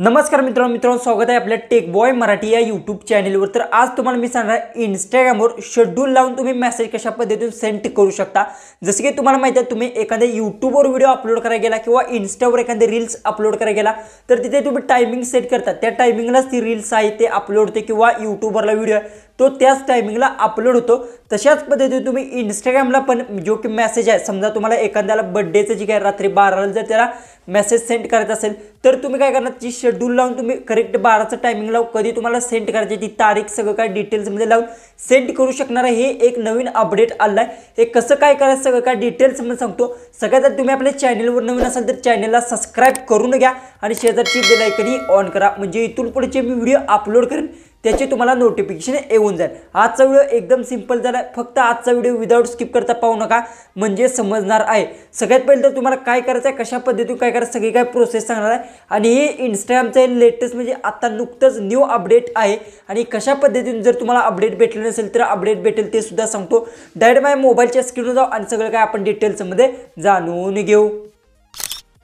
नमस्कार मित्रांनो स्वागत आहे आपल्या टेक बॉय मराठी या यूट्यूब चॅनलवर। तर आज तुम्हाला मी सांगणार इंस्टाग्रामवर शेड्यूल लावून तुम्ही मेसेज कशा पद्धतीने सेंड करू शकता। जसे की तुम्हाला माहिती आहे तुम्ही एखाद्या यूट्यूबवर व्हिडिओ अपलोड करायला गेला किंवा इन्स्टावर एखादे रील्स अपलोड करायला गेला तर तिथे तुम्ही टायमिंग सेट करता, त्या टायमिंगलाच ती रील्स आहे ते अपलोड होते किंवा यूट्यूबरला व्हिडिओ तो त्याच टायमिंगला अपलोड होतो। तशाच पद्धतीने तुम्ही इंस्टाग्रामला पण जो की मेसेज आहे, समजा तुम्हाला एखाद्याला बर्थडेचं जी काय रात्री 12ला जर त्याला मेसेज सेंड करायचा असेल तर तुम्ही काय करणार, ती शेड्यूल लावून तुम्ही करेक्ट 12चं टायमिंग लावून कधी तुम्हाला सेंड करायची ती तारीख सगळं काय डिटेल्समध्ये लावून सेंड करू शकणार आहे। हे एक नवीन अपडेट आलं आहे। हे कसं काय करायचं सगळं काय डिटेल्समध्ये सांगतो। सगळ्यात आधी तुम्ही आपल्या चॅनलवर नवीन असाल तर चॅनलला सबस्क्राइब करून घ्या आणि शेजारची बेल आयकॉन ऑन करा, म्हणजे इथून पुढचे मी व्हिडिओ अपलोड करेन त्याचे तुम्हाला नोटिफिकेशन येऊन जाईल। आजचा व्हिडिओ एकदम सिंपल झाला, फक्त आजचा व्हिडिओ विदाउट स्किप करता पाहू नका, म्हणजे समजणार आहे। सगळ्यात पहिले तर तुम्हाला काय करायचं आहे, कशा पद्धतीने काय करायचं सगळी काय प्रोसेस सांगणार आहे। आणि हे इंस्टाग्रामचं लेटेस्ट म्हणजे आता नुकतंच न्यू अपडेट आहे आणि कशा पद्धतीने जर तुम्हाला अपडेट भेटलं नसेल तर अपडेट भेटेल ते सुद्धा सांगतो। डायरेक्ट माझ्या मोबाईलच्या स्क्रीनवर जाऊ आणि सगळं काय आपण डिटेल्समध्ये जाणून घेऊ।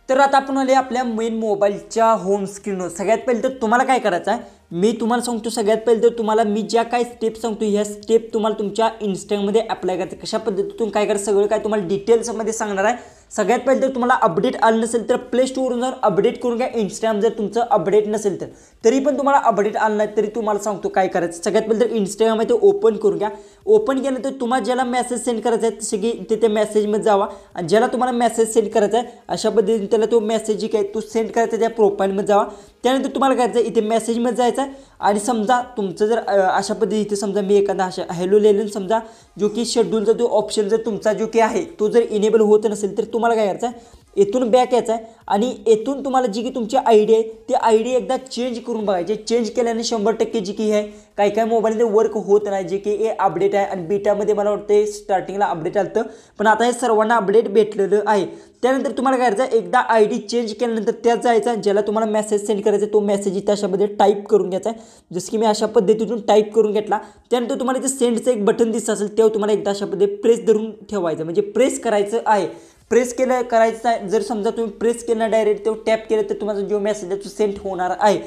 तर आता आपण आले आपल्या मेन मोबाईलच्या होम स्क्रीनवर। सगळ्यात पहिले तर तुम्हाला काय करायचं आहे मी तुम्हाला सांगतो। सगळ्यात पहिले तर तुम्हाला मी ज्या काय स्टेप सांगतो ह्या स्टेप तुम्हाला तुमच्या इंस्टाग्राममध्ये अप्लाय करायचं। कशा पद्धतीतून काय करायचं सगळं काय तुम्हाला डिटेल्समध्ये सांगणार आहे। सगळ्यात पहिले तर तुम्हाला अपडेट आलं नसेल तर प्ले स्टोरवरून जाऊन अपडेट करून घ्या। इंस्टाग्राम जर तुमचं अपडेट नसेल तर तरी पण तुम्हाला अपडेट आलं नाही तरी तुम्हाला सांगतो काय करायचं। सगळ्यात पहिले तर इंस्टाग्राम आहे ते ओपन करून घ्या। ओपन केल्यानंतर तुम्हाला ज्याला मेसेज सेंड करायचा आहे सगळी तिथे मेसेजमध्ये जावा आणि ज्याला तुम्हाला मेसेज सेंड करायचा आहे अशा पद्धतीने त्याला तो मेसेज जी काय तो सेंड करायचा त्या प्रोफाईलमध्ये जावा। त्यानंतर तुम्हाला काय करायचं इथे मेसेजमध्ये जायचं आहे आणि समजा तुमचं जर अशा पद्धती इथे समजा मी एखादा अशा हॅलो लिहिलं समजा जो की शेड्यूलचा तो ऑप्शन जर तुमचा जो की आहे तो जर इनेबल होत नसेल तर तुम्हाला काय करायचं आहे इथून बॅक यायचं आहे आणि इथून तुम्हाला जी की तुमची आयडी आहे ती आयडी एकदा चेंज करून बघायची। चेंज केल्याने 100% जी की आहे काही काही मोबाईलमध्ये वर्क होत नाही, जे की हे अपडेट आहे आणि बीटामध्ये मला वाटतं स्टार्टिंगला अपडेट आलं पण आता हे सर्वांना अपडेट भेटलेलं आहे। त्यानंतर तुम्हाला काय करायचं एकदा आयडी चेंज केल्यानंतर त्यात जायचं ज्याला तुम्हाला मेसेज सेंड करायचा तो मेसेज इथे अशा पद्धतीने टाईप करून घ्यायचा आहे। जसं की मी अशा पद्धतीतून टाईप करून घेतला। त्यानंतर तुम्हाला इथे सेंडचं एक बटन दिसत असेल तेव्हा तुम्हाला एकदा अशा पद्धतीने प्रेस धरून ठेवायचं, म्हणजे प्रेस करायचं आहे। प्रेस केलं करायचं आहे जर समजा तुम्ही प्रेस केलं डायरेक्ट तो टॅप केलं तर तुम्हाला जो मेसेज आहे तो सेंड होणार आहे।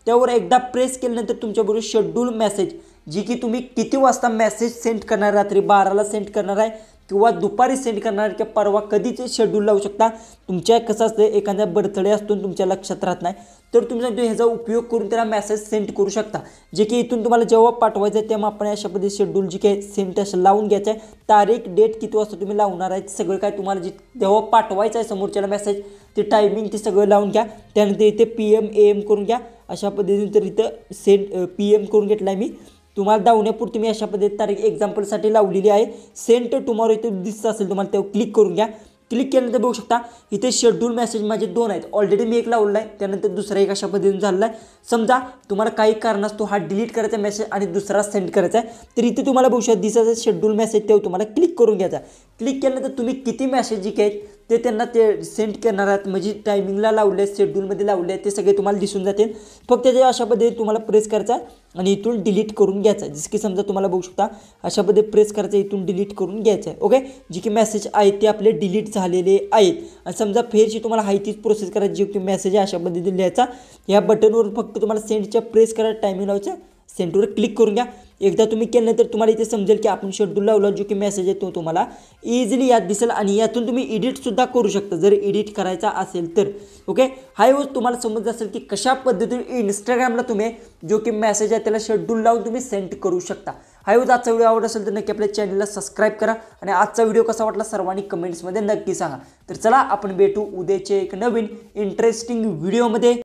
त्यावर एकदा प्रेस केल्यानंतर तुमच्याबरोबर शेड्यूल मेसेज जी की तुम्ही किती वाजता मेसेज सेंड करणार, रात्री 12ला सेंड करणार आहे किंवा दुपारी सेंड करणार किंवा परवा कधीचे शेड्यूल लावू शकता। तुमच्या कसं असतं एखाद्या बर्थडे असतो तुमच्या लक्षात राहत नाही तर तुम्ही ह्याचा उपयोग करून त्याला मेसेज सेंड करू शकता, जे की इथून तुम्हाला जेव्हा पाठवायचं आहे तेव्हा आपण अशा पद्धतीने शेड्यूल जी काही सेंड असं लावून घ्यायचं आहे। तारीख डेट किती वाजता तुम्ही लावणार आहे सगळं काय तुम्हाला जे जेव्हा पाठवायचं आहे समोरच्याला मेसेज ते टायमिंग ते सगळं लावून घ्या। त्यानंतर इथे PM AM करून घ्या अशा पद्धतीने। तर इथं सेंड PM करून घेतला आहे मी तुम्हाला दावण्यापुरती मी अशा पद्धतीने तारीख एक्झाम्पलसाठी लावलेली आहे। सेंड टुमॉरो इथे दिसत असेल तुम्हाला तेव्हा क्लिक करून घ्या। क्लिक केल्यानंतर बघू शकता इथे शेड्यूल मेसेज माझे 2 आहेत। ऑलरेडी मी एक लावलेला आहे त्यानंतर दुसरा एक अशा पद्धतीने झालेला आहे। समजा तुम्हाला काही कारणास्तव हा डिलीट करायचा मेसेज आणि दुसरा सेंड करायचा आहे तर इथे तुम्हाला बघू शकता दिसायचं शेड्यूल मेसेज तेव्हा तुम्हाला क्लिक करून घ्यायचा। क्लिक केल्यानंतर तुम्ही किती मेसेज जी काही ते त्यांना ते सेंड करणार आहात, म्हणजे टायमिंगला लावले शेड्यूलमध्ये लावले ते सगळे तुम्हाला दिसून जातील। फक्त त्याच्या अशा पद्धतीने तुम्हाला प्रेस करायचा आणि इथून डिलीट करून घ्यायचा। जसं की समजा तुम्हाला बघू शकता अशा पद्धतीने प्रेस करायचं इथून डिलीट करून घ्यायचं आहे। ओके, जी की मेसेज आहे ते आपले डिलीट झालेले आहेत। आणि समजा फेरची तुम्हाला हाय तीच प्रोसेस करायची जी की मेसेज आहे अशा पद्धतीने लिहायचा। या बटनवर फक्त तुम्हाला सेंडच्या प्रेस करायला टायमिंग लावायचं, सेंडवर क्लिक करून घ्या। एकदा तुम्ही केल्यानंतर तुम्हाला इथे समजेल की आपण शेड्यूल लावला जो की मेसेज आहे तो तुम्हाला इझिली याद दिसेल आणि यातून तुम्ही एडिटसुद्धा करू शकता जर एडिट करायचा असेल तर। ओके, हा यूज तुम्हाला समजत असेल की कशा पद्धतीने इंस्टाग्रामला तुम्ही जो की मेसेज आहे त्याला शेड्यूल लावून तुम्ही सेंड करू शकता। हा यूज आजचा व्हिडिओ आवडत असेल तर नक्की आपल्या चॅनलला सबस्क्राईब करा आणि आजचा व्हिडिओ कसा वाटला सर्वांनी कमेंट्समध्ये नक्की सांगा। तर चला आपण भेटू उद्याचे एक नवीन इंटरेस्टिंग व्हिडिओमध्ये।